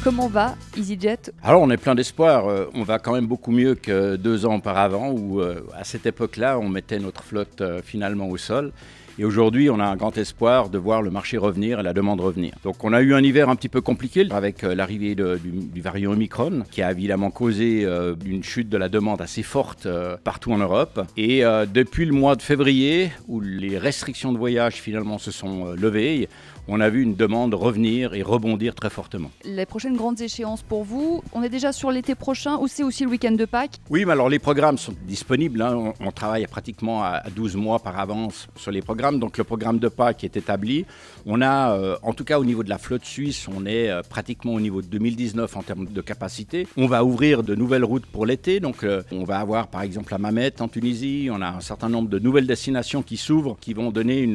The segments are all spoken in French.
Comment va EasyJet? Alors on est plein d'espoir, on va quand même beaucoup mieux que 2 ans auparavant où à cette époque-là on mettait notre flotte finalement au sol. Et aujourd'hui, on a un grand espoir de voir le marché revenir et la demande revenir. Donc on a eu un hiver un petit peu compliqué avec l'arrivée du variant Omicron qui a évidemment causé une chute de la demande assez forte partout en Europe. Et depuis le mois de février, où les restrictions de voyage finalement se sont levées, on a vu une demande revenir et rebondir très fortement. Les prochaines grandes échéances pour vous, on est déjà sur l'été prochain ou c'est aussi le week-end de Pâques? Oui, mais alors les programmes sont disponibles. On travaille pratiquement à 12 mois par avance sur les programmes. Donc le programme de Pâques est établi. On a, en tout cas au niveau de la flotte suisse, on est pratiquement au niveau de 2019 en termes de capacité. On va ouvrir de nouvelles routes pour l'été. Donc on va avoir par exemple la Mamette en Tunisie. On a un certain nombre de nouvelles destinations qui s'ouvrent, qui vont donner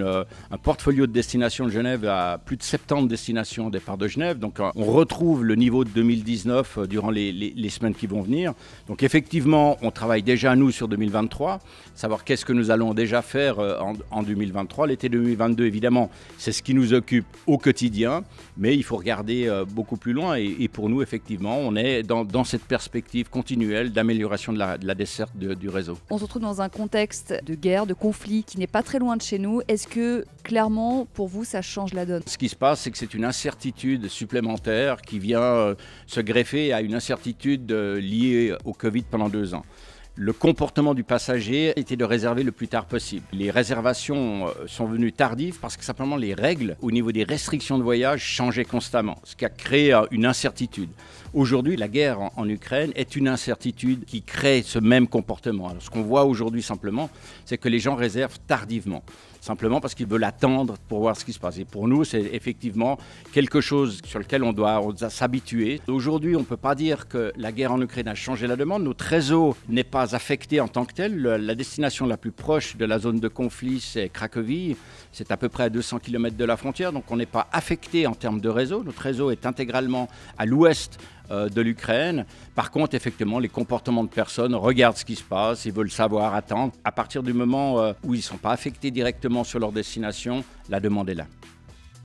un portfolio de destinations de Genève à plus de 70 destinations au départ de Genève. Donc on retrouve le niveau de 2019 durant les semaines qui vont venir. Donc effectivement, on travaille déjà nous sur 2023, savoir qu'est-ce que nous allons déjà faire en 2023. L'été 2022, évidemment, c'est ce qui nous occupe au quotidien, mais il faut regarder beaucoup plus loin. Et pour nous, effectivement, on est dans cette perspective continuelle d'amélioration de la desserte du réseau. On se retrouve dans un contexte de guerre, de conflit qui n'est pas très loin de chez nous. Est-ce que clairement, pour vous, ça change la donne? Ce qui se passe, c'est que c'est une incertitude supplémentaire qui vient se greffer à une incertitude liée au Covid pendant 2 ans. Le comportement du passager était de réserver le plus tard possible. Les réservations sont venues tardives parce que simplement les règles au niveau des restrictions de voyage changeaient constamment, ce qui a créé une incertitude. Aujourd'hui, la guerre en Ukraine est une incertitude qui crée ce même comportement. Alors, ce qu'on voit aujourd'hui simplement, c'est que les gens réservent tardivement, simplement parce qu'ils veulent attendre pour voir ce qui se passe. Et pour nous, c'est effectivement quelque chose sur lequel on doit s'habituer. Aujourd'hui, on ne peut pas dire que la guerre en Ukraine a changé la demande. Notre réseau n'est pas affecté en tant que tel. La destination la plus proche de la zone de conflit, c'est Cracovie. C'est à peu près à 200 km de la frontière, donc on n'est pas affecté en termes de réseau. Notre réseau est intégralement à l'ouest de l'Ukraine. Par contre, effectivement, les comportements de personnes regardent ce qui se passe, ils veulent savoir, attendre. À partir du moment où ils ne sont pas affectés directement sur leur destination, la demande est là.